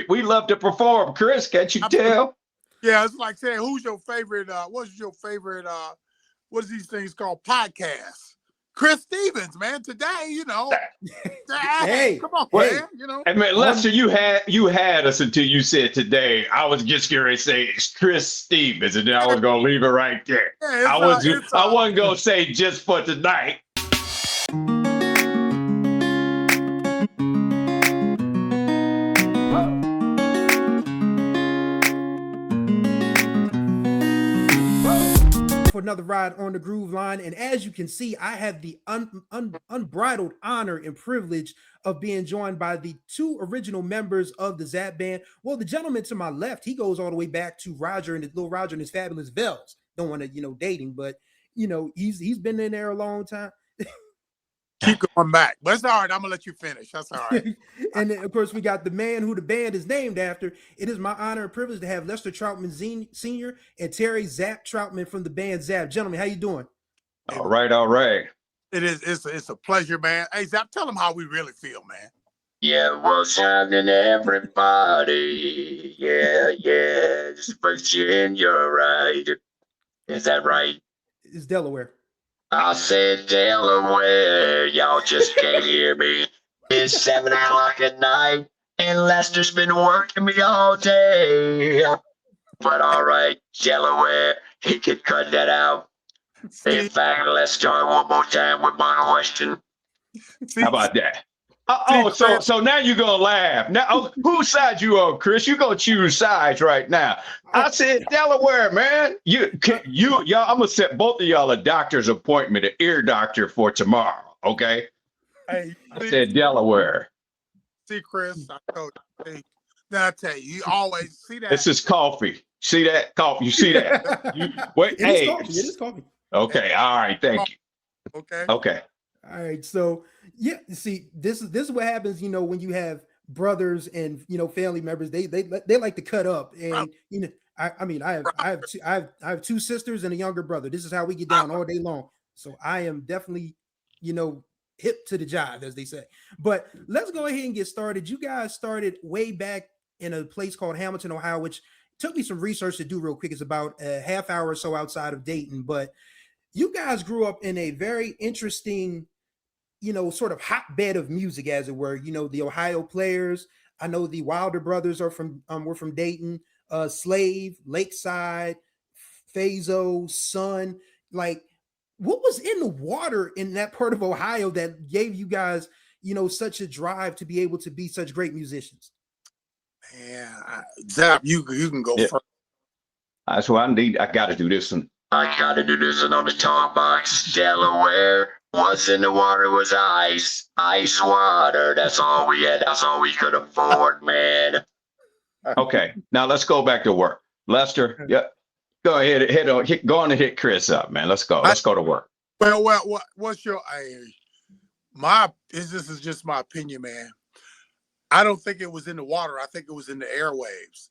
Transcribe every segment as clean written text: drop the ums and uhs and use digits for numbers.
We love to perform, Chris. Can't you tell? Yeah, it's like saying, who's your favorite? What's your favorite? What is these things called? Podcasts. Chris Stevens, man. Today, Hey, come on, Wait. man. I mean, Lester, you had us until you said today. I was just going to say it's Chris Stevens, and then I was going to leave it right there. Yeah, I wasn't going to say just for tonight. for another ride on the Groove Line. And as you can see, I have the unbridled honor and privilege of being joined by the two original members of the Zapp band. Well, the gentleman to my left, he goes all the way back to Roger and his little Roger and his Fabulous Bells. Don't want to, dating, but he's been in there a long time. Keep going back. But it's all right. I'm gonna let you finish. That's all right. And then, of course, we got the man who the band is named after. It is my honor and privilege to have Lester Troutman Sr. and Terry Zapp Troutman from the band Zapp. Gentlemen, how you doing? All right. It is. It's a pleasure, man. Hey, Zapp, tell them how we really feel, man. Yeah, what's happening, everybody? Yeah, just put you in your right. Is that right? It's Delaware. I said Delaware, y'all just can't hear me. It's 7 o'clock at night, and Lester's been working me all day. But all right, Delaware, he could cut that out. In fact, let's start one more time with my question. How about that? So now you're gonna laugh. Now, whose side you on, Chris? You gonna choose sides right now? I said Delaware, man. Y'all. I'm gonna set both of y'all a doctor's appointment, an ear doctor for tomorrow. Okay? Hey, I said Delaware. See, Chris, I told you. Then I tell you, you always see that. This is coffee. See that coffee? You see that? Wait. It is coffee. Okay. All right. Thank you. Okay. All right, so yeah, see, this is what happens, when you have brothers and family members, they like to cut up, and I have two sisters and a younger brother. This is how we get down all day long. So I am definitely, hip to the jive, as they say. But let's go ahead and get started. You guys started way back in a place called Hamilton, Ohio, which took me some research to do real quick. It's about a half hour or so outside of Dayton, but you guys grew up in a very interesting, sort of hotbed of music, as it were. The Ohio Players. I know the Wilder brothers were from Dayton. Slave, Lakeside, Fazo, Sun. Like, what was in the water in that part of Ohio that gave you guys, such a drive to be able to be such great musicians? Yeah, Zapp, you can go first. That's what I need. I got to do this one. I gotta do this one on the talk box. Delaware, what's in the water was ice water. That's all we had. That's all we could afford, man. Okay, now let's go back to work. Lester, go ahead, go on and hit Chris up, man. Let's go. Let's go to work. Well, what's your? This is just my opinion, man. I don't think it was in the water. I think it was in the airwaves.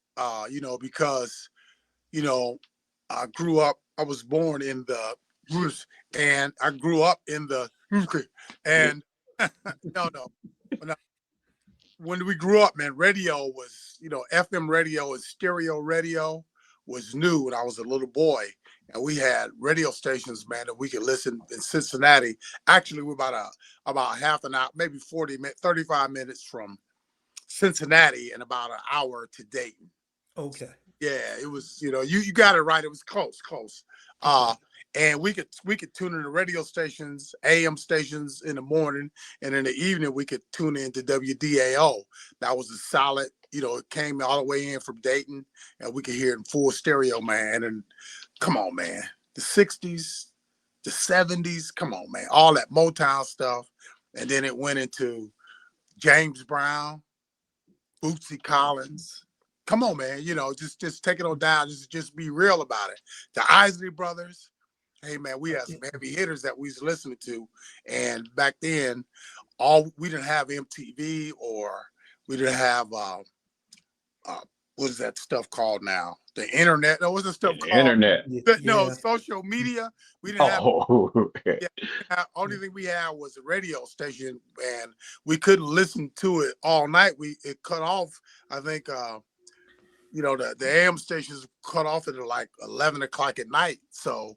Because I grew up. I was born in the and I grew up in the and no. When we grew up, man, radio was, FM radio and stereo radio was new when I was a little boy. And we had radio stations, man, that we could listen in Cincinnati. Actually, we're about half an hour, maybe 35 minutes from Cincinnati and about an hour to Dayton. Okay. Yeah, it was, you got it right. It was close. And we could tune in the radio stations, AM stations in the morning, and in the evening we could tune in to WDAO. That was a solid, it came all the way in from Dayton, and we could hear it in full stereo, man. And come on, man, the 60s, the 70s, come on, man, all that Motown stuff. And then it went into James Brown, Bootsy Collins. Come on, man, just take it on down. Just be real about it. The Isley Brothers. Hey, man, we had some heavy hitters that we was listening to. And back then, we didn't have MTV, or we didn't have, what's that stuff called now? The internet. No, what's the stuff called? Internet. No, Yeah. social media. We didn't have. Oh, Only thing we had was a radio station, and we couldn't listen to it all night. It cut off. I think the AM stations cut off at like 11 o'clock at night. So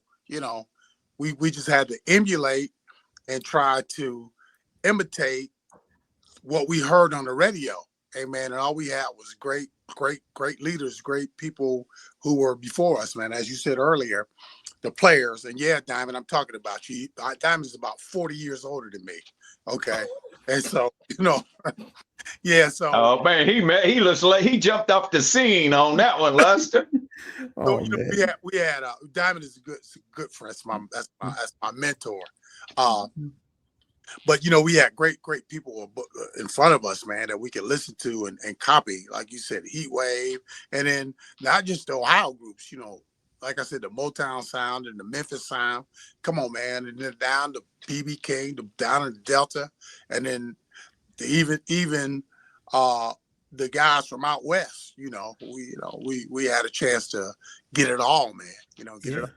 we just had to emulate and try to imitate what we heard on the radio. Hey man, and all we had was great leaders, great people who were before us, man. As you said earlier, the players, and yeah, Diamond, I'm talking about you. Diamond is about 40 years older than me. Okay. And so, yeah, so oh man, he looks like he jumped off the scene on that one, Lester. so we had Diamond is a good friend. That's my mentor. But we had great people in front of us, man, that we could listen to and copy, like you said, Heat Wave, and then not just the Ohio groups, like I said, the Motown sound and the Memphis sound. Come on, man, and then down to BB King, down in the Delta, and then even the guys from out west. We had a chance to get it all, man. Get it all.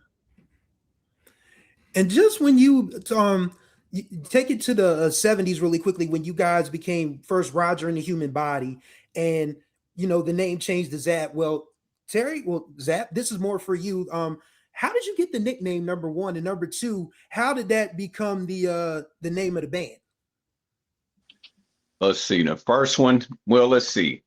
And just when you take it to the 70s really quickly, when you guys became first Roger and the Human Body, and the name changed to Zapp. Well, Terry, Zapp, this is more for you. How did you get the nickname, number one, and number two? How did that become the name of the band? Let's see. The first one. Well, let's see.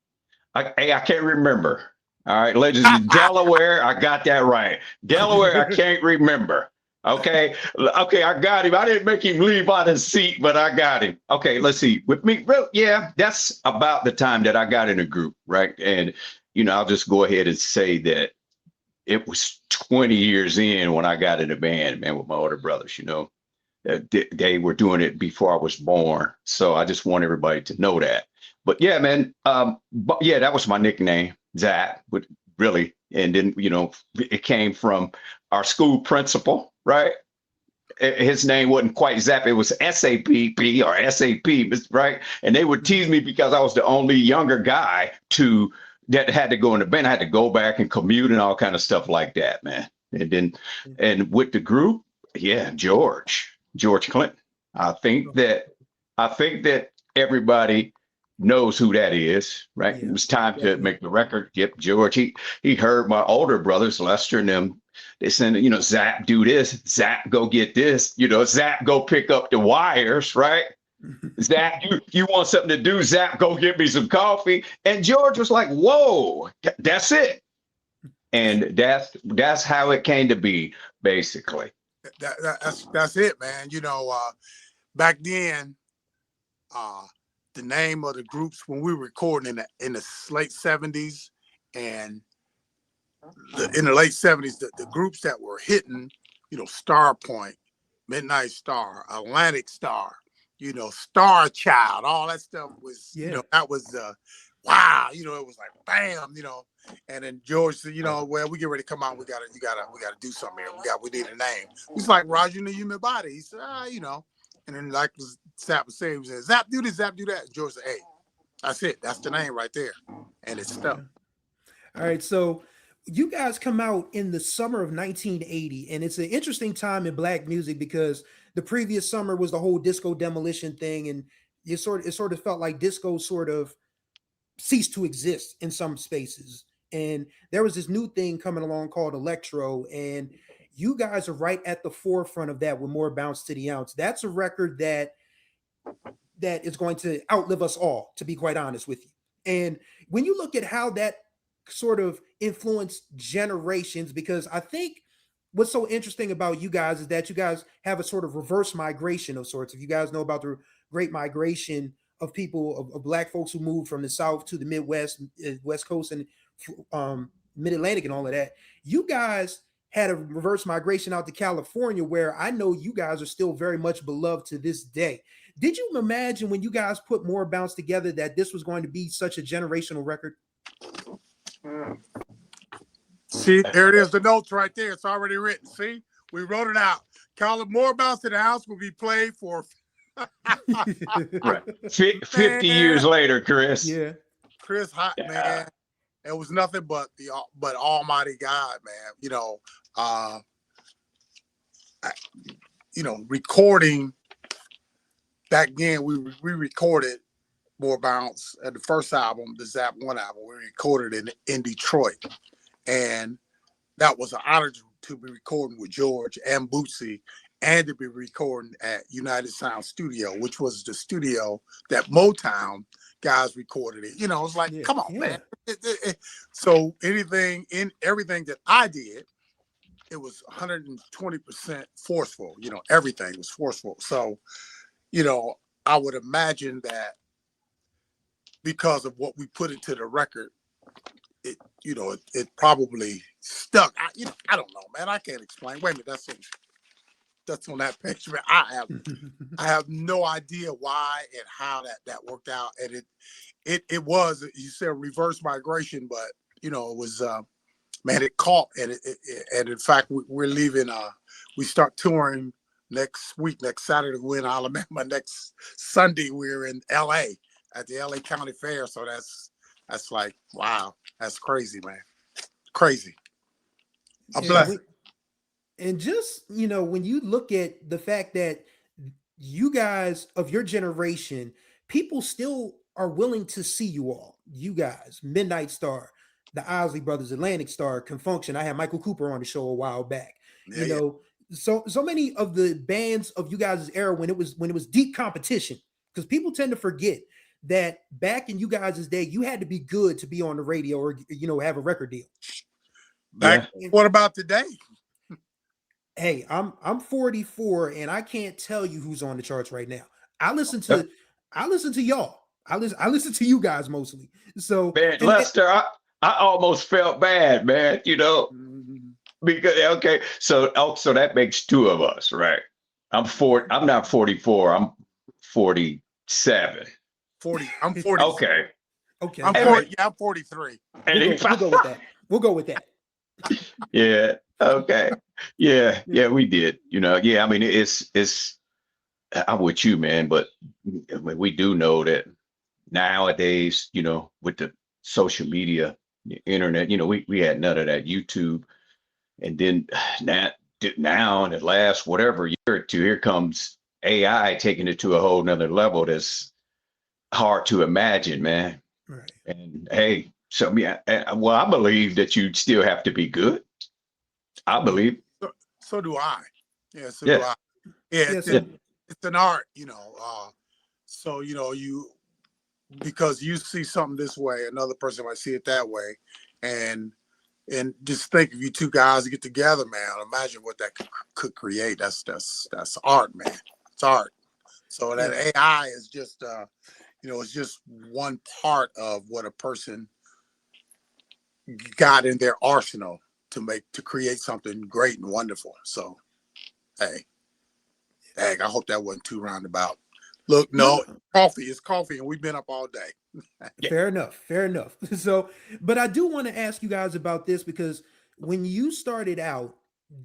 I can't remember. All right, legends. Delaware. I got that right. Delaware. I can't remember. Okay, I got him. I didn't make him leave out his seat, but I got him. Okay, let's see. With me, yeah, that's about the time that I got in a group, right? And I'll just go ahead and say that it was 20 years in when I got in a band, man, with my older brothers. They were doing it before I was born, so I just want everybody to know that. But yeah, man, but yeah, that was my nickname, Zapp. But really, and then it came from our school principal. Right, his name wasn't quite Zapp; it was SAPP or SAP, right? And they would tease me because I was the only younger guy that had to go in the band. I had to go back and commute and all kind of stuff like that, man. And with the group, yeah, George Clinton. I think that everybody knows who that is, right? Yeah, it was time to make the record. Yep, George. He heard my older brothers, Lester and them. They said, Zapp, do this. Zapp, go get this. Zapp, go pick up the wires, right? Zapp, you want something to do? Zapp, go get me some coffee. And George was like, whoa, that's it. And that's how it came to be, basically. That's it, man. Back then, the name of the groups when we were recording in the late 70s and in the late 70s, the groups that were hitting, Star Point, Midnight Star, Atlantic Star, Star Child, all that stuff was, that was wow, it was like bam, and then George said, well, we get ready to come out, we gotta do something here. We need a name. He's like Roger and the Human Body. He said, and then like Zapp was saying, he said, Zapp do this, Zapp do that. And George said, hey, that's it. That's the name right there. And it's stuck. All right, so you guys come out in the summer of 1980, and it's an interesting time in Black music because the previous summer was the whole disco demolition thing, and it sort of felt like disco sort of ceased to exist in some spaces. And there was this new thing coming along called electro, and you guys are right at the forefront of that with More Bounce to the Ounce. That's a record that is going to outlive us all, to be quite honest with you. And when you look at how that sort of influenced generations, because I think what's so interesting about you guys is that you guys have a sort of reverse migration of sorts. If you guys know about the Great Migration of people, of Black folks who moved from the South to the Midwest, West Coast, and Mid-Atlantic and all of that, you guys had a reverse migration out to California, where I know you guys are still very much beloved to this day. Did you imagine when you guys put More Bounce together that this was going to be such a generational record? See, there it is, the notes right there. It's already written. See, we wrote it out. Call it More Bounce to the House will be played for right. 50 years later, Chris. Yeah. Chris Hot, man. It was nothing but Almighty God, man. Recording back then, we recorded More Bounce at the first album, the Zapp 1 album. We recorded in Detroit, and that was an honor to be recording with George and Bootsy, and to be recording at United Sound Studio, which was the studio that Motown guys recorded it. It's like, come on, man. So everything that I did, it was 120% forceful. Everything was forceful. So, I would imagine that because of what we put into the record, it probably stuck. I don't know, man. I can't explain. Wait a minute, that's on that page, man. I have no idea why and how that worked out. And it was, you said reverse migration, but it was man, it caught, and and in fact we're leaving. We start touring next week, next Saturday we're in Alabama. Next Sunday we're in LA at the LA County Fair. So that's like, wow, that's crazy, man. Crazy. I'm blessed. And just, when you look at the fact that you guys of your generation, people still are willing to see you all. You guys, Midnight Star, the Isley Brothers, Atlantic Star, Confunction. I had Michael Cooper on the show a while back. So many of the bands of you guys' era when it was deep competition, because people tend to forget that back in you guys' day, you had to be good to be on the radio or have a record deal. What about today? Hey, I'm 44 and I can't tell you who's on the charts right now. I listen to y'all. I listen to you guys mostly. So, man, Lester, I almost felt bad, man. Because so that makes two of us, right? I'm not 44. I'm 47. 40. I'm 40. Okay. I'm 40. Yeah, I'm 43. We'll go with that. We'll go with that. Yeah. Okay. Yeah. We did. Yeah. I mean, it's. I'm with you, man. But we do know that nowadays, with the social media, the internet, we had none of that YouTube, and then now in the last whatever year or two, here comes AI taking it to a whole nother level. That's hard to imagine, man. Right. And hey, so I believe that you still have to be good. I believe. So do I. Yeah. So do I. Yeah. It's an art, So because you see something this way, another person might see it that way, and just think if you two guys get together, man, imagine what that could create. That's art, man. It's art. So that AI is just it's just one part of what a person got in their arsenal to create something great and wonderful. So, hey, dang, I hope that wasn't too roundabout. Look, no, coffee is coffee, and we've been up all day. Fair enough. So, but I do want to ask you guys about this, because when you started out,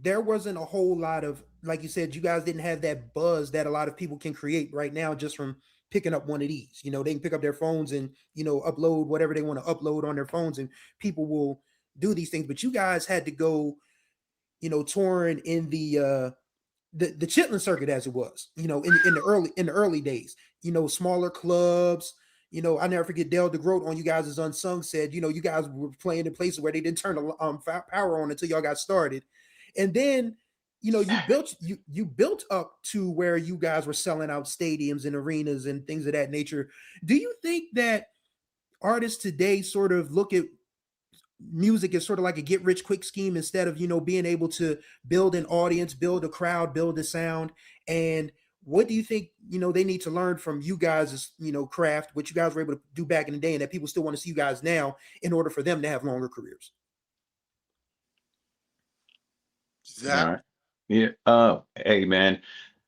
there wasn't a whole lot of, like you said, you guys didn't have that buzz that a lot of people can create right now just from picking up one of these. They can pick up their phones and, upload whatever they want to upload on their phones, and people will do these things. But you guys had to go, touring in the Chitlin circuit, as it was, in the early days, smaller clubs. I never forget Dale DeGroat on you guys' Unsung said, you guys were playing in places where they didn't turn the power on until y'all got started. And then, you built up to where you guys were selling out stadiums and arenas and things of that nature. Do you think that artists today sort of look at music as sort of like a get rich quick scheme, instead of, being able to build an audience, build a crowd, build a sound? And what do you think, they need to learn from you guys' craft, what you guys were able to do back in the day, and that people still want to see you guys now in order for them to have longer careers? Zapp? All right. Yeah. Hey, man.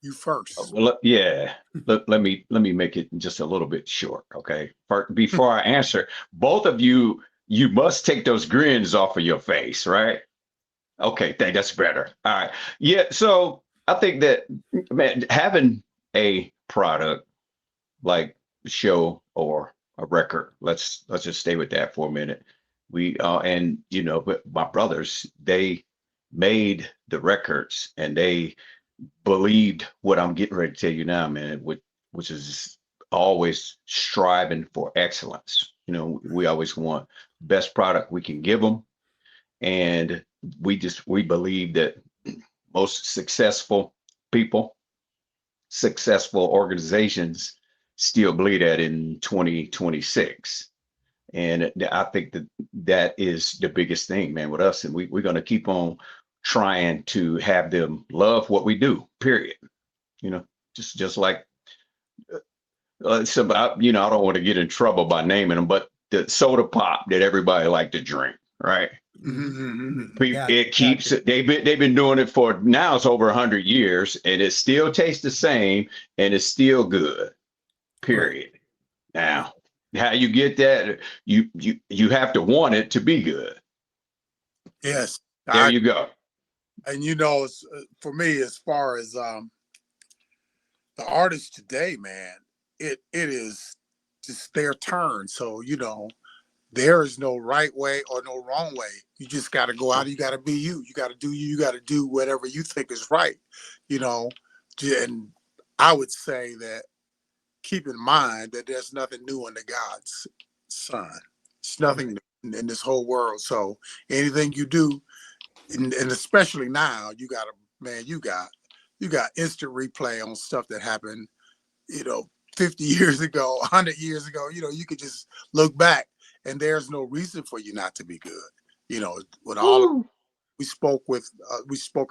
You first. Well, yeah. Let me make it just a little bit short, okay? Before I answer, both of you must take those grins off of your face, right? Okay, that's better. All right. Yeah. So I think that, man, having a product like a show or a record, let's just stay with that for a minute, We and you know, but my brothers, they made the records and they believed what I'm getting ready to tell you now, man, which is always striving for excellence. You know, we always want best product we can give them, and we believe that most successful people, successful organizations still believe that in 2026. And I think that that is the biggest thing, man, with us. And we're going to keep on trying to have them love what we do, period. You know, just like it's about, you know, I don't want to get in trouble by naming them, but the soda pop that everybody like to drink, right? It keeps it. They've been doing it for now. It's over 100 years, and it still tastes the same, and it's still good. Period. Right. Now, how you get that? You have to want it to be good. Yes. There you go. And you know, for me, as far as the artists today, man, it is just their turn. So you know, there is no right way or no wrong way. You just got to go out. You got to be you. You got to do you. You got to do whatever you think is right. You know, and I would say that keep in mind that there's nothing new under God's sun. It's nothing new in this whole world. So anything you do, and especially now, you got to, man, you got instant replay on stuff that happened, you know, 50 years ago, 100 years ago. You know, you could just look back and there's no reason for you not to be good. You know, with all we spoke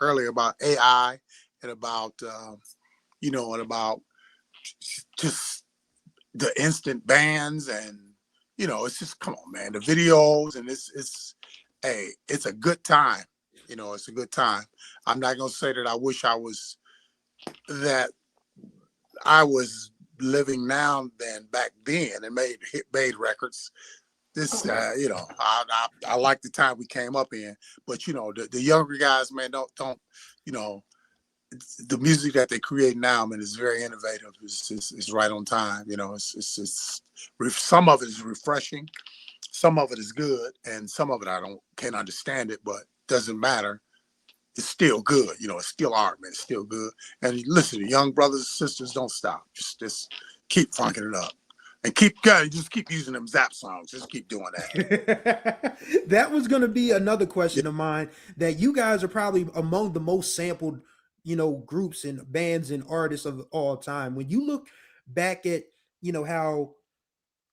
earlier about AI and about, you know, and about just the instant bans and, you know, it's just, come on, man, the videos and it's a good time. You know, it's a good time. I'm not going to say that I wish I was living now than back then and made records. This, you know, I like the time we came up in, but you know, the younger guys, man, don't, you know, the music that they create now, man, is very innovative. It's right on time. You know, it's some of it is refreshing, some of it is good, and some of it can't understand it, but doesn't matter. It's still good. You know, it's still art, man. It's still good. And listen, young brothers and sisters, don't stop. Just keep funking it up. And just keep using them Zapp songs. Just keep doing that. That was going to be another question of mine, that you guys are probably among the most sampled, you know, groups and bands and artists of all time. When you look back at, you know, how,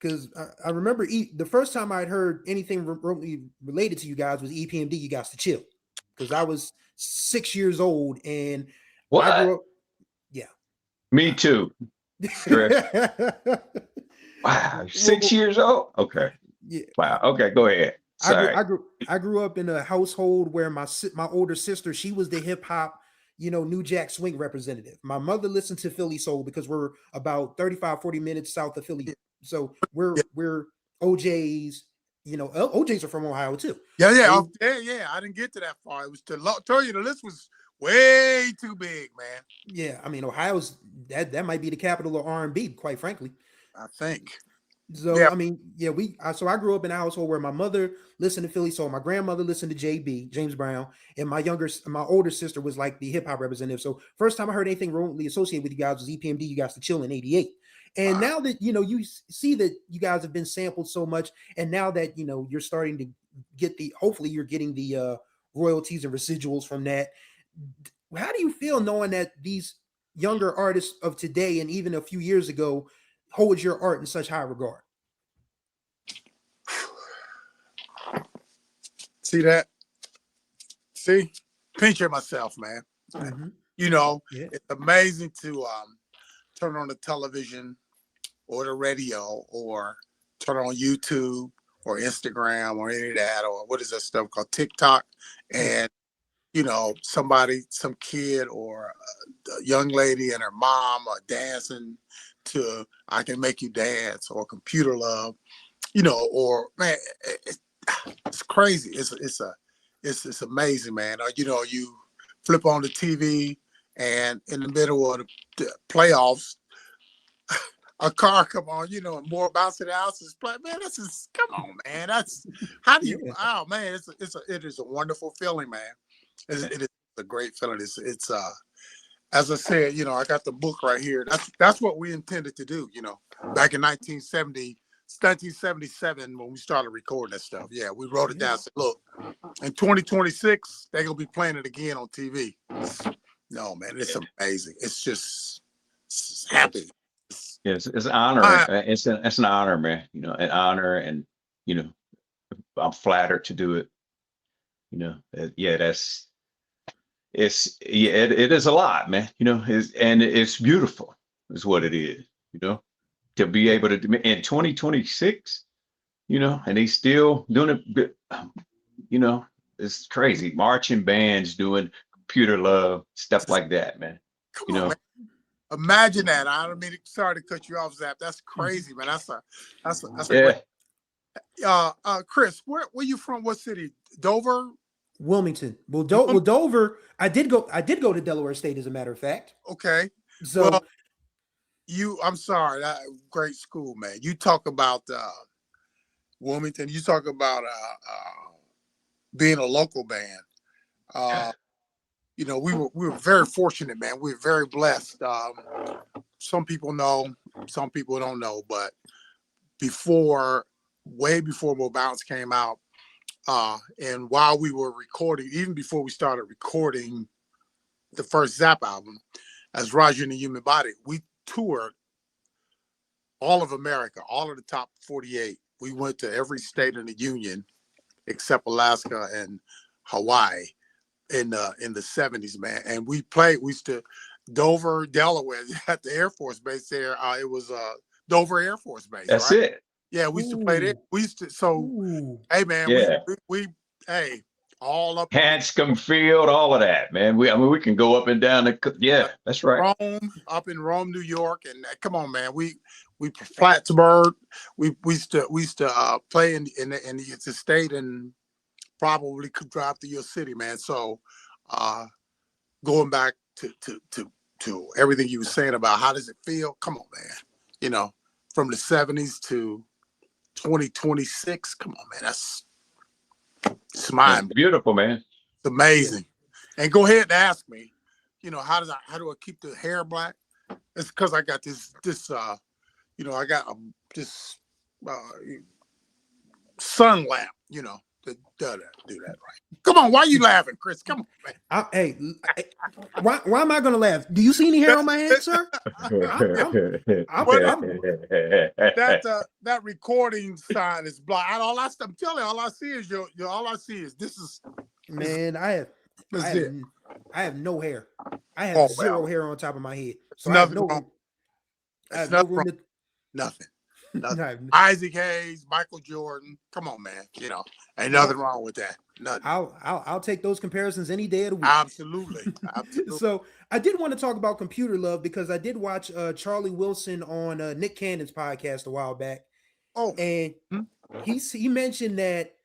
because I remember the first time I'd heard anything remotely related to you guys was EPMD, You Got to Chill. Because I was 6 years old and I grew up. Yeah. Me too. Wow, 6 years old. Okay. Yeah. Wow. Okay, go ahead. Sorry. I grew up in a household where my older sister, she was the hip hop, you know, New Jack Swing representative. My mother listened to Philly Soul because we're about 35-40 minutes south of Philly. So we're OJs. You know, OJs are from Ohio too. Yeah. I didn't get to that far. It was tell you the list was way too big, man. Yeah, I mean, Ohio's that might be the capital of R&B, quite frankly. I think. So yeah. I mean, yeah, so I grew up in a household where my mother listened to Philly Soul, my grandmother listened to JB, James Brown, and my older sister was like the hip hop representative. So first time I heard anything remotely associated with you guys was EPMD, You Got to Chill in '88. And now that, you know, you see that you guys have been sampled so much, and now that, you know, you're starting to get hopefully you're getting the royalties and residuals from that. How do you feel knowing that these younger artists of today and even a few years ago hold your art in such high regard? See that? See? Pinch at myself, man. Mm-hmm. You know, yeah. It's amazing to turn on the television or the radio or turn on YouTube or Instagram or any of that, or what is that stuff called TikTok, and you know, some kid or a young lady and her mom are dancing to I Can Make You Dance or Computer Love, you know, or man, it's crazy. It's amazing, man. Or, you know, you flip on the TV and in the middle of the playoffs, a car come on, you know, and more bounce in the house is play. Man, this is come on, man. That's how do you? Yeah. Oh man, it is a wonderful feeling, man. It is a great feeling. It's as I said, you know, I got the book right here. That's what we intended to do, you know, back in 1977 when we started recording that stuff. Yeah, we wrote it down. Said, look, in 2026, they're gonna be playing it again on TV. No, man, it's amazing. It's just happy. Yes, it's an honor. It's an honor, man. You know, an honor, and you know, I'm flattered to do it. You know, yeah, it is a lot, man. You know, it's beautiful, is what it is. You know, to be able to do in 2026, you know, and he's still doing it. You know, it's crazy. Marching bands doing computer love stuff like that, man. Come You on, know, man. Imagine that. I don't mean, sorry to cut you off, Zapp. That's crazy, man. That's a yeah. great. Chris, where you from? What city? Dover? Wilmington. Well, Dover. I did go to Delaware State, as a matter of fact. Okay. So Well, I'm sorry. Great school, man. You talk about Wilmington. You talk about being a local band. You know, we were very fortunate, man. We were very blessed. Some people know, some people don't know, but way before Mo Bounce came out, and while we were recording, even before we started recording the first Zapp album, as Roger and the Human Body, we toured all of America, all of the top 48. We went to every state in the Union except Alaska and Hawaii in the 70s, man. And we used to Dover, Delaware, at the Air Force Base there. It was Dover Air Force Base. That's right? it. Yeah, we used to play there. We used to, hey man, Yeah. we all up Hanscom Field, all of that, man. I mean, we can go up and down that's right. up in Rome, New York, and come on, man, we Plattsburgh. We used to play in the state, and probably could drive to your city, man. So, going back to everything you were saying about how does it feel? Come on, man. You know, from the 70s to 2026. Come on, man. That's mine. Beautiful, man. It's amazing. And go ahead and ask me, you know, how do I keep the hair black? It's because I got this you know, I got this sun lamp, you know, to do that right. Come on, why are you laughing, Chris? Come on, man. hey, why am I going to laugh? Do you see any hair on my head, sir? That recording sign is black. I'm telling you, all I see is all I see is this is. Man, I have no hair. I have zero hair on top of my head. So nothing wrong. Nothing. Isaac Hayes, Michael Jordan. Come on, man. You know, ain't nothing wrong with that. Nothing. I'll take those comparisons any day of the week. Absolutely. So I did want to talk about computer love because I did watch Charlie Wilson on Nick Cannon's podcast a while back. Oh, and he mentioned that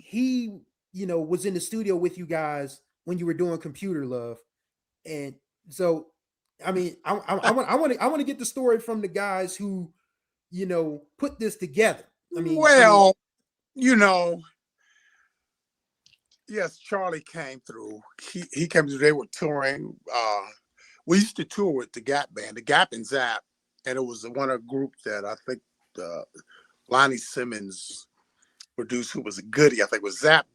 he, you know, was in the studio with you guys when you were doing computer love, and so I mean, I want to get the story from the guys who, you know, put this together. You know, yes, Charlie came through. He came through. They were touring. We used to tour with the Gap band, the Gap and Zapp, and it was one of the groups that I think Lonnie Simmons produced, who was a Goody. I think it was Zapp,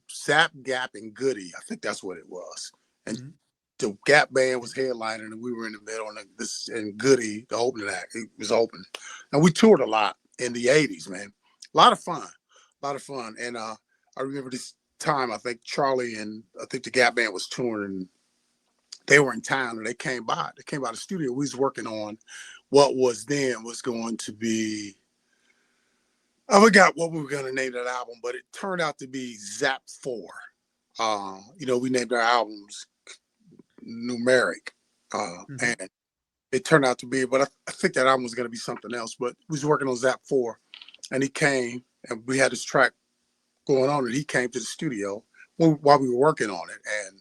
Gap, and Goody. I think that's what it was. And the Gap band was headlining, and we were in the middle. And Goody, the opening act, it was open. And we toured a lot in the 80s, man. A lot of fun. And I remember this time, I think Charlie and I think the Gap band was touring, and they were in town, and they came by the studio. We was working on what was going to be, I forgot what we were going to name that album, but it turned out to be Zapp 4. You know, we named our albums numeric, and it turned out to be, but I think that album was going to be something else. But we was working on Zapp 4, and he came, and we had this track going on, and he came to the studio while we were working on it, and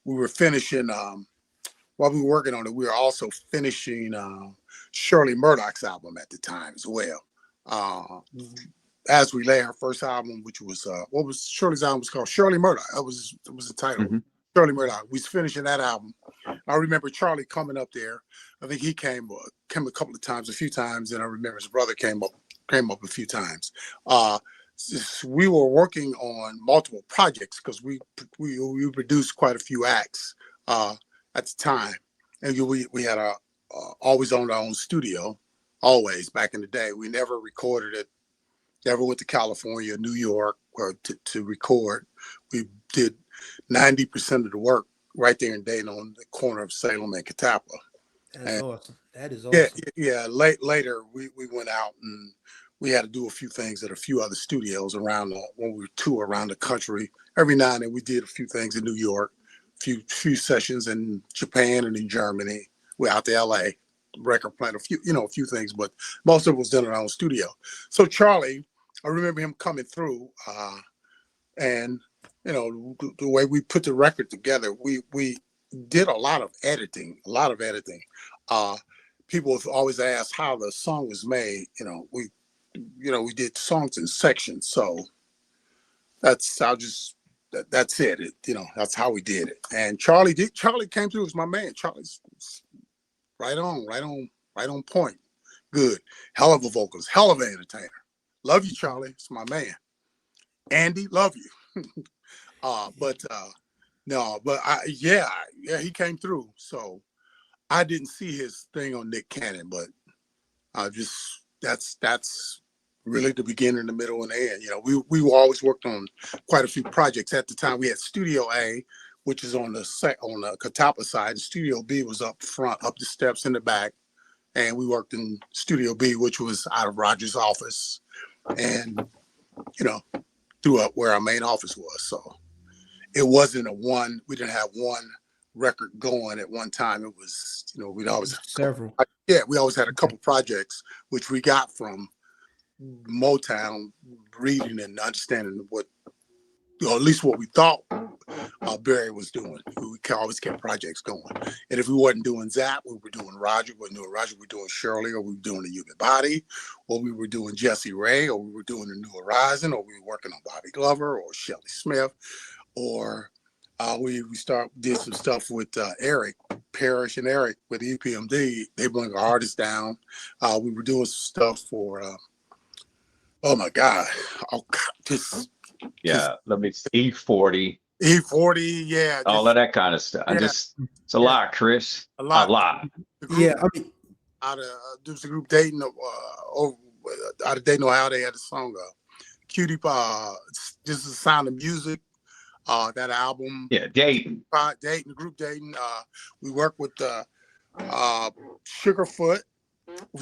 we were finishing. While we were working on it, we were also finishing Shirley Murdoch's album at the time as well. As We Lay, her first album, which was what was Shirley's album was called? Shirley Murdoch. That was the title. Mhm. Shirley Murdoch. We was finishing that album. I remember Charlie coming up there. I think he came a couple of times, a few times, and I remember his brother came up a few times. We were working on multiple projects because we produced quite a few acts at the time, and we had always owned our own studio. Always back in the day, we never recorded it. Never went to California, New York, or to record. We did 90% of the work right there in Dayton on the corner of Salem and Catawba. That's awesome. That is awesome. Yeah. Later, we went out and we had to do a few things at a few other studios around when we tour around the country. Every now and then, we did a few things in New York, few sessions in Japan and in Germany. We're out to LA, record plant, a few things, but most of it was done in our own studio. So Charlie, I remember him coming through, and the way we put the record together, we did a lot of editing. People have always asked how the song was made. We did songs in sections. So that's it. That's how we did it. And Charlie came through as my man. Charlie's right on point. Good. Hell of a vocalist, hell of an entertainer. Love you, Charlie. It's my man. Andy, love you. He came through. So I didn't see his thing on Nick Cannon, but that's really the beginning, the middle, and the end. We always worked on quite a few projects at the time. We had Studio A, which is on the Catawba side, and Studio B was up front, up the steps in the back, and we worked in Studio B, which was out of Roger's office, and through up where our main office was. So it wasn't we didn't have one record going at one time. It was, we'd always have several. We always had a couple projects, which we got from Motown, reading and understanding what, at least what we thought Barry was doing. We always kept projects going. And if we wasn't doing Zapp, we were doing Roger. We were doing Shirley, or we were doing the Human Body, or we were doing Jesse Ray, or we were doing the New Horizon, or we were working on Bobby Glover or Shelly Smith, or we did some stuff with Eric Parrish and Eric with EPMD. They bring our artists down. We were doing some stuff for oh my God, let me see, E40. E40, yeah. All of that kind of stuff. Yeah. It's a lot, Chris. A lot. There's a group Dayton, out of Dayton, Ohio. They had a song, Cutie Pie, This Is the Sound of Music. That album. Yeah, Dayton. The group Dayton. We worked with Sugarfoot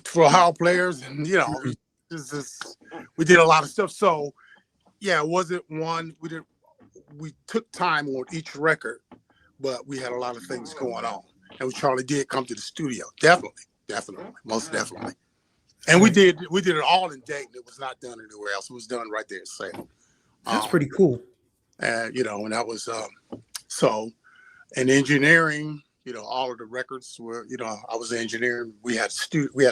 for Ohio players, and we did a lot of stuff. So yeah, it wasn't one. We took time on each record, but we had a lot of things going on. And Charlie did come to the studio. Definitely, most definitely. And we did it all in Dayton. It was not done anywhere else. It was done right there in Salem. That's pretty cool. And and that was so. And engineering, all of the records were, I was engineering. We had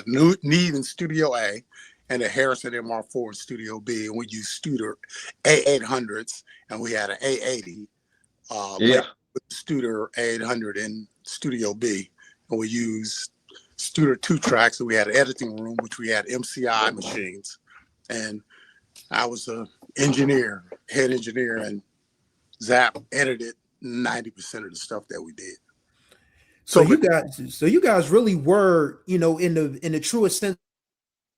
Need in Studio A, and a Harrison MR4 in Studio B, and we used Studer A800s, and we had an A80. With the Studer A800 in Studio B, and we used Studer 2 tracks, and we had an editing room, which we had MCI machines, and I was a head engineer, and Zapp edited 90% of the stuff that we did. So you guys really were, in the truest sense,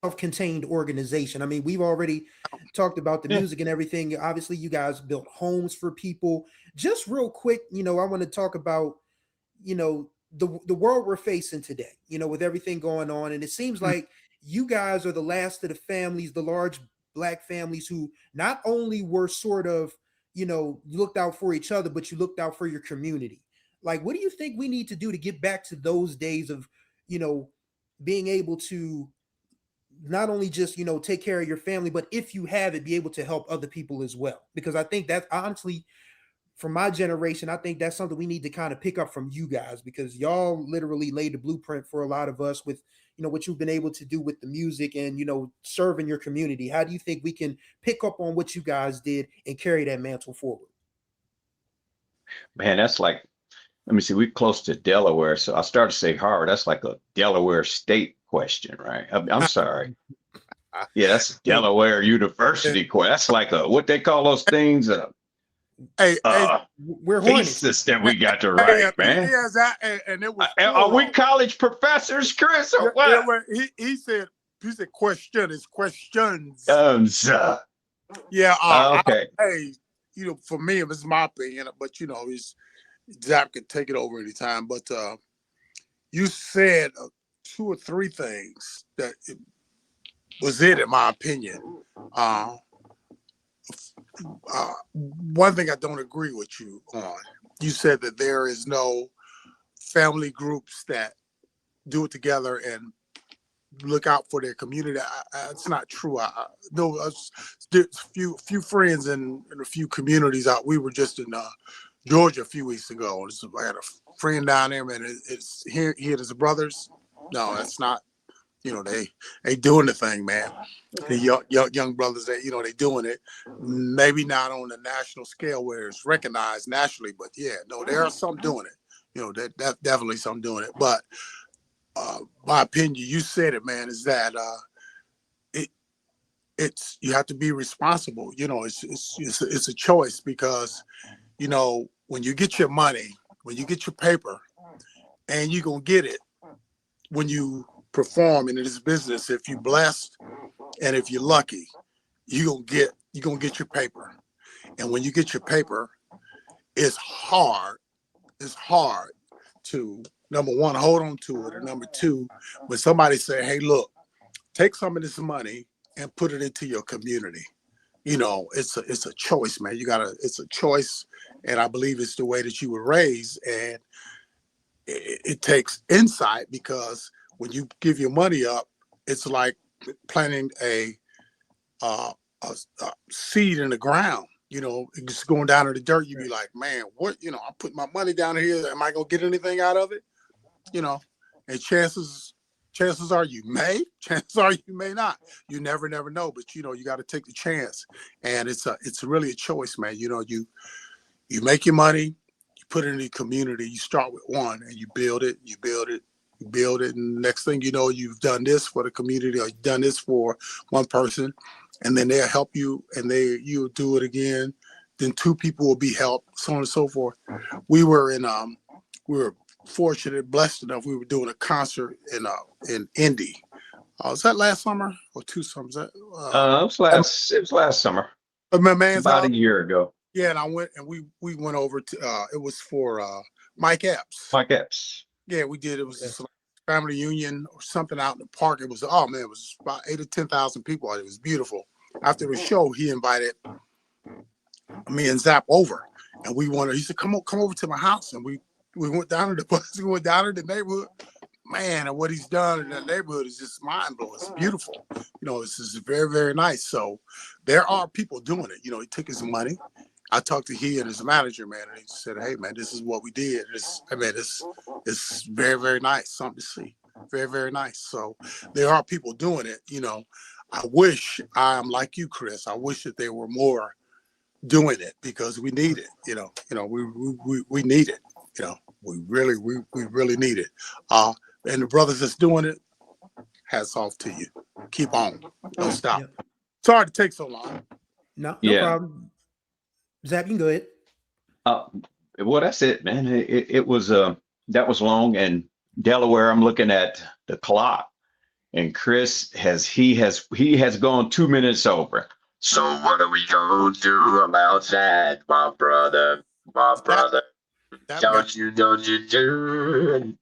self-contained organization. I mean, we've already talked about the music and everything. Obviously, you guys built homes for people. Just real quick, I want to talk about, the world we're facing today, with everything going on. And it seems like you guys are the last of the families, the large Black families, who not only were sort of, looked out for each other, but you looked out for your community. Like, what do you think we need to do to get back to those days of, being able to not only just, take care of your family, but if you have it, be able to help other people as well? Because I think that's honestly, from my generation, I think that's something we need to kind of pick up from you guys, because y'all literally laid the blueprint for a lot of us with, what you've been able to do with the music and, serving your community? How do you think we can pick up on what you guys did and carry that mantle forward? Man, that's like, let me see, we're close to Delaware. So I started to say Harvard. That's like a Delaware State question, right? I'm sorry. Yeah, that's Delaware University question. That's like what they call those things. Hey, We're horny. Thesis that we got to write, man. And it was. Are we college professors, Chris, or what? He said question is questions. Yeah. Okay. Hey, for me, it was my opinion, but Zapp can take it over anytime. But you said 2 or 3 things that was it, in my opinion. One thing I don't agree with you on. You said that there is no family groups that do it together and look out for their community. It's not true. There's few friends in a few communities out. We were just in Georgia a few weeks ago. I had a friend down there, man. It's here. He and his brothers. No, that's not. They doing the thing, man. The young brothers, they doing it. Maybe not on a national scale where it's recognized nationally, but yeah, no, there are some doing it. That definitely some doing it. But my opinion, you said it, man, is that it's you have to be responsible. It's a choice because when you get your money, when you get your paper, and you're gonna get it when you perform in this business. If you're blessed and if you're lucky, you're gonna get your paper. And when you get your paper, it's hard to, number one, hold on to it, and number two, when somebody say, hey, look, take some of this money and put it into your community. It's a choice, man. It's a choice, and I believe it's the way that you were raised, and it takes insight, because when you give your money up, it's like planting a seed in the ground. It's just going down in the dirt. You be like, man, what? I put my money down here. Am I gonna get anything out of it? And chances are you may. Chances are you may not. You never know. But you got to take the chance, and it's really a choice, man. You make your money, you put it in the community. You start with one, and you build it. And the next thing you know, you've done this for the community, or you've done this for one person, and then they'll help you, and you'll do it again. Then 2 people will be helped, so on and so forth. We were fortunate, blessed enough. We were doing a concert in Indy. Was that last summer or 2 summers? It was last summer. My man's about a year ago. Yeah, and I went, and we went over to. It was for Mike Epps. Mike Epps. Yeah, we did. It was just like a family union or something out in the park. It was it was about 8,000 to 10,000 people. It was beautiful. After the show, he invited me and Zapp over, and he said, "Come over to my house," and we went down to the bus. We went down to the neighborhood. Man, and what he's done in that neighborhood is just mind blowing. It's beautiful. This is very, very nice. So there are people doing it. He took his money. I talked to he and his manager, man, and he said, hey, man, this is what we did. It's very, very nice. Something to see. Very, very nice. So there are people doing it. I wish I'm like you, Chris. I wish that there were more doing it, because we need it. We need it. We really need it. And the brothers that's doing it, hats off to you. Keep on. Don't stop. Yep. Sorry to take so long. No problem. Zapp, you can go ahead. Well, that's it, man. It was that was long. And Delaware, I'm looking at the clock, and Chris has gone 2 minutes over. So what are we gonna do about that, my brother? Don't you do?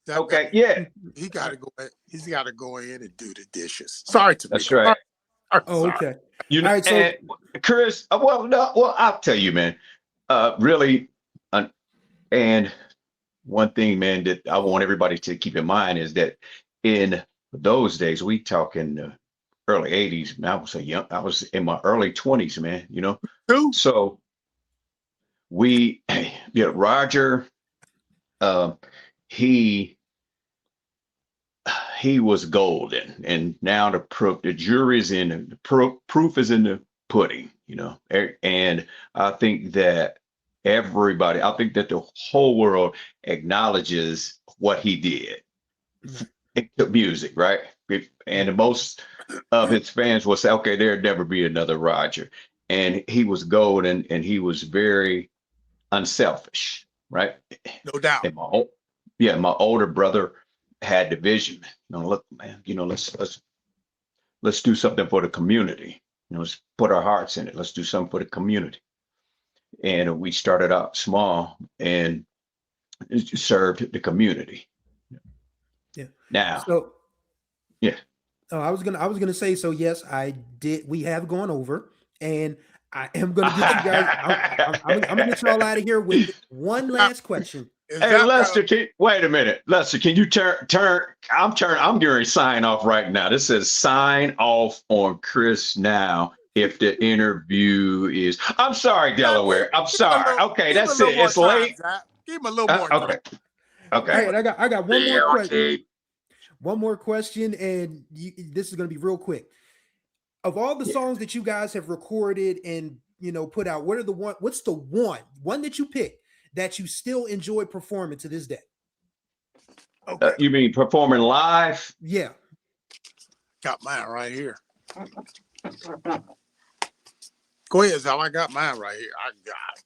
Okay, yeah. He got to go. He's got to go in and do the dishes. Sorry to That's right. Oh, okay. All right, so Chris, I'll tell you, man. Really, and one thing, man, that I want everybody to keep in mind is that in those days, we talk in the early 80s, man, I was in my early 20s, man, So Roger, he was golden, and now the jury's in, the proof is in the pudding, and I think that I think that the whole world acknowledges what he did. The music, right? And most of his fans will say, okay, there'll never be another Roger. And he was golden, and he was very unselfish, right? No doubt. And my older brother had the vision. Look, man, let's do something for the community. Let's put our hearts in it. Let's do something for the community. And we started out small and served the community. Yeah. Now. So. Yeah. Oh, I was gonna say, so yes, I did. We have gone over, and I am gonna get you guys. I'm gonna get you all out of here with one last question. Hey, Lester, wait a minute. Lester, can you turn? I'm getting ready to sign off right now. This says sign off on Chris now. If the interview is, I'm sorry, Delaware. I'm sorry. Okay, that's it. It's late. Give him a little more. Okay. Okay. All right, I got one more question. One more question, and this is going to be real quick. Of all the songs that you guys have recorded and put out, what's the one that you pick that you still enjoy performing to this day? Okay. You mean performing live? Yeah. Got mine right here. Go ahead, Zal. I got mine right here.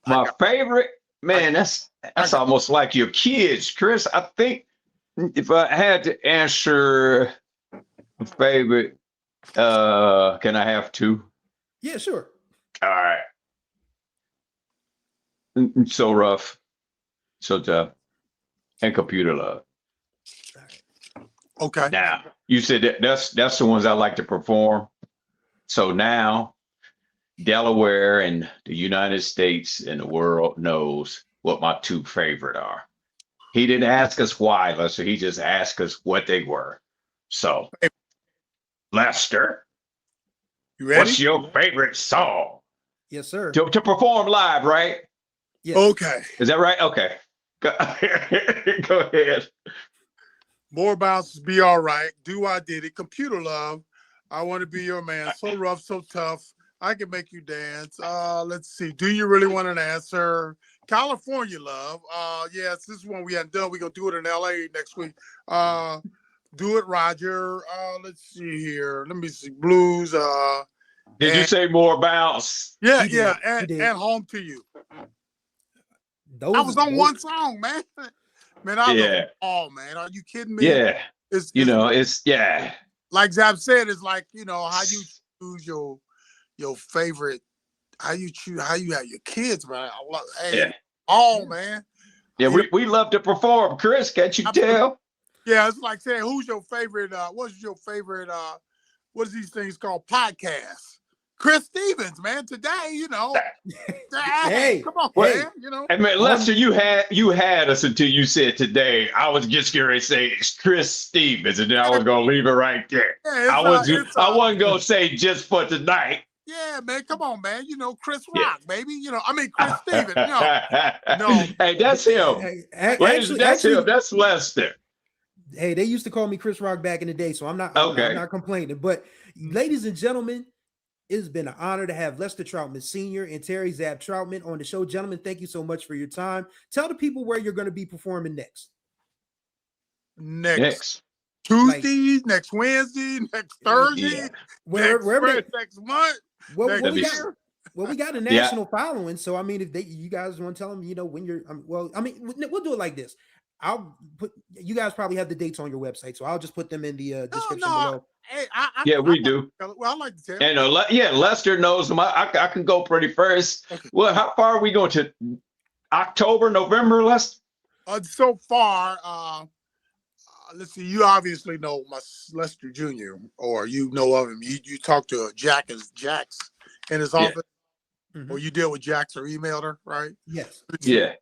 My favorite, man. That's almost like your kids, Chris. I think. If I had to answer a favorite, can I have two? Yeah, sure. All right. So rough, so tough, and computer love. Okay. Now you said that's the ones I like to perform. So now Delaware and the United States and the world knows what my two favorite are. He didn't ask us why, Lester. He just asked us what they were. So, Lester, you ready? What's your favorite song? Yes, sir. To perform live, right? Yes. Okay. Is that right? Okay. Go ahead. More bounces, be all right. Do I did it? Computer love. I want to be your man. So rough, so tough. I can make you dance. Let's see. Do you really want an answer? California love. Yes, this is one we hadn't done. We're gonna do it in LA next week. Do it, Roger. Let's see here. Let me see. Blues. Did you say more bounce? Yeah, He yeah. did. And home to you. Those, I was on one song, man. Man, I love them all, man. Are you kidding me? Yeah. It's yeah. Like Zapp said, it's like, how you choose your favorite, how you have your kids, man. All, man. Yeah, we love to perform, Chris. Can't you tell? Yeah, it's like saying, who's your favorite, what's your favorite, what is these things called? Podcasts. Chris Stevens, man. Today, Hey, come on, wait, man. Hey, man, Lester, you had us until you said today. I was just going to say it's Chris Stevens, and then I was going to leave it right there. Yeah, I wasn't going to say just for tonight. Yeah, man. Come on, man. Chris Rock, baby. Chris Stevens. No. Hey, that's him. That's him. That's Lester. Hey, they used to call me Chris Rock back in the day, so I'm not complaining. But ladies and gentlemen, it's been an honor to have Lester Troutman Sr. and Terry Zapp Troutman on the show. Gentlemen, thank you so much for your time. Tell the people where you're going to be performing next. Next Tuesday, next Wednesday, next Thursday, next month. We got a national following, so I mean, if you guys want to tell them, when you're, we'll do it like this. You guys probably have the dates on your website, so I'll just put them in the description below. Hey, we do. Well, I like to tell. And Lester knows them. I can go pretty first. Okay. Well, how far are we going to? October, November, Lester? So far, let's see. You obviously know my Lester Jr. or you know of him. You talked to Jax in his office, or you deal with Jax or emailed her, right? Yes. Yeah.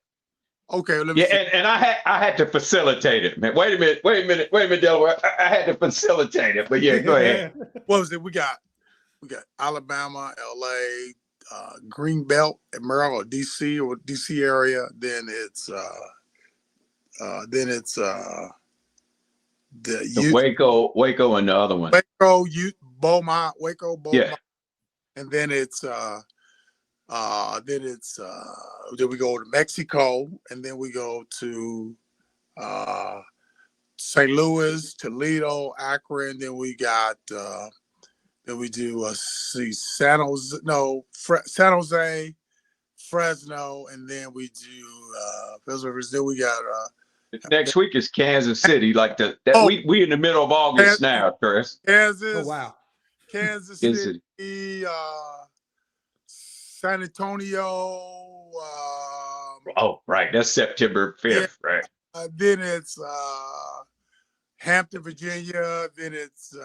Okay. Let me see. And I had to facilitate it, man. Wait a minute, Delaware. I had to facilitate it, but yeah, go ahead. What was it? We got Alabama, LA, Greenbelt, Maryland, DC or DC area. Then it's the Waco, and the other one. Waco, Beaumont, Yeah. and then it's then we go to Mexico, and then we go to St. Louis, Toledo, Akron. Then we got then we do San Jose, Fresno, and then we do then we got Next week is Kansas City. Like we in the middle of August now, Chris. Kansas. Oh wow. Kansas City, San Antonio. Right. That's September 5th, right? Then it's Hampton, Virginia. Then it's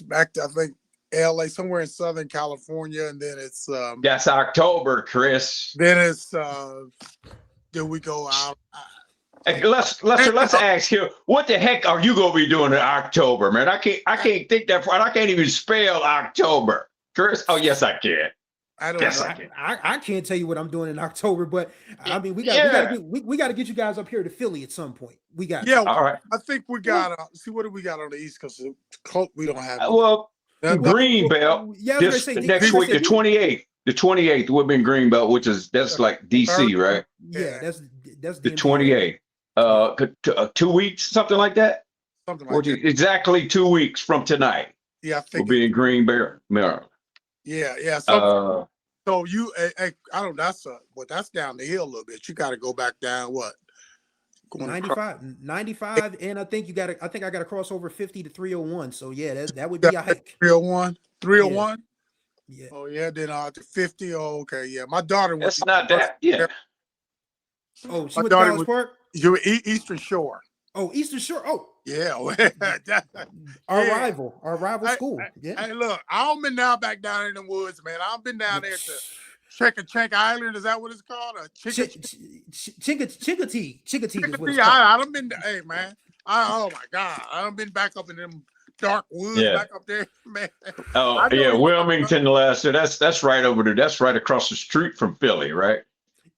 back to, I think, LA, somewhere in Southern California. And then it's that's October, Chris. Then it's then we go out. Hey, Lester, let's ask you, what the heck are you gonna be doing in October, man? I can't think that far. I can't even spell October. Chris? Oh, yes, I can. I don't Yes, know. I can. I can't tell you what I'm doing in October, but I mean we got to get you guys up here to Philly at some point. We got All right. I think we got see what do we got on the East Coast? We don't have Well, Greenbelt. Yeah, I was This gonna say, next week, the 28th. The 28th will be in Greenbelt, that's like DC, right? Yeah, that's The 28th. 2 weeks, something like that. something like that. Exactly 2 weeks from tonight. Yeah, I We'll think be in Greenbelt, Maryland. yeah. So you, I don't. That's down the hill a little bit. You got to go back down. What? 95, and I think I got to cross over 50 to 301. So yeah, that would be a hike. 301, 301. Yeah. Oh yeah. Then to 50. Oh okay. Yeah. My daughter. That's not that. Yeah. Oh, she My went to daughter College Park. You Eastern Shore. Oh, Eastern Shore. Oh, Yeah. our rival school. Yeah. Hey, look, I've been now back down in the woods, man. I've been down there to Check Island. Is that what it's called? Chickatee. I done been. Hey, man. Oh my God, I done been back up in them dark woods back up there, man. Oh yeah, Wilmington, Lester. That's right over there. That's right across the street from Philly, right?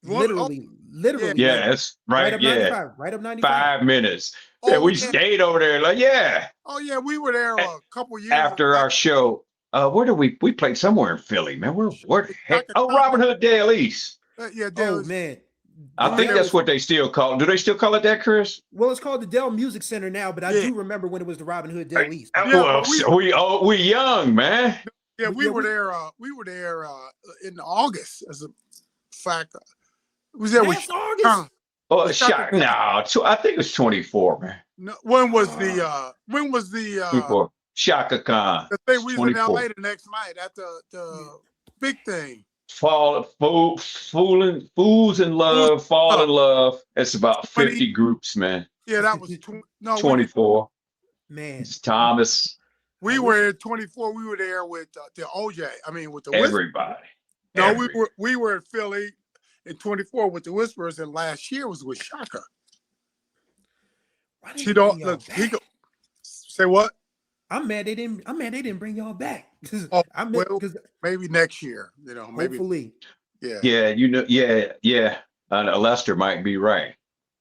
Literally. Yeah, it's right. Up yeah, 95, right up 95. 5 minutes. Yeah, we stayed over there. Like, yeah. Oh yeah, we were there a couple years after our show. Where did we played somewhere in Philly, man? Where the heck? Oh, Robin Hood Dale East. Yeah, oh man. I think that's what they still call it. Do they still call it that, Chris? Well, it's called the Dell Music Center now, but I do remember when it was the Robin Hood Dell East. Well, we young, man. Yeah, we were there. We were there in August. As a fact, was there with August? Oh, shock! No, I think it was 24, man. No, when was the 24. Shaka Khan. The thing we was in LA the next night at the big thing. Fools in Love, Fall in Love. It's about 50 groups, man. Yeah, that was 24. Man, It's Thomas. We were at 24. We were there with the OJ. I mean, with the everybody. No, we were at Philly in 24 with the Whisperers, and last year was with Shaka. She don't look. He go, say what? I'm mad they didn't bring y'all back. Maybe next year. You know, maybe. Hopefully. Yeah. Yeah. You know. Yeah. Lester might be right.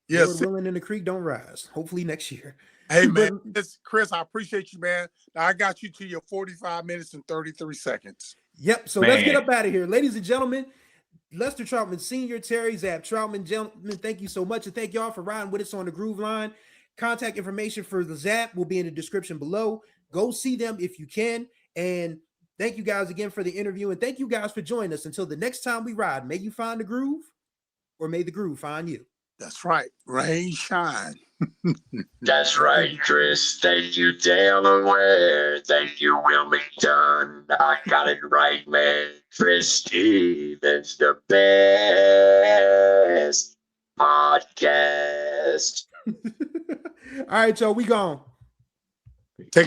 Yes. Rolling in the creek don't rise. Hopefully next year. Hey man, Chris, I appreciate you, man. Now I got you to your 45 minutes and 33 seconds. Yep. So let's get up out of here, ladies and gentlemen. Lester Troutman Sr., Terry Zapp Troutman, gentlemen, thank you so much, and thank y'all for riding with us on the Groove Line. Contact information for the Zapp will be in the description below. Go see them if you can. And thank you guys again for the interview. And thank you guys for joining us. Until the next time we ride, may you find the groove, or may the groove find you. That's right. Rain, shine. That's right, Chris. Thank you, Delaware. Thank you, Wilmington. I got it right, man. Chris Stevens, the best podcast. All right, y'all, we gone. Take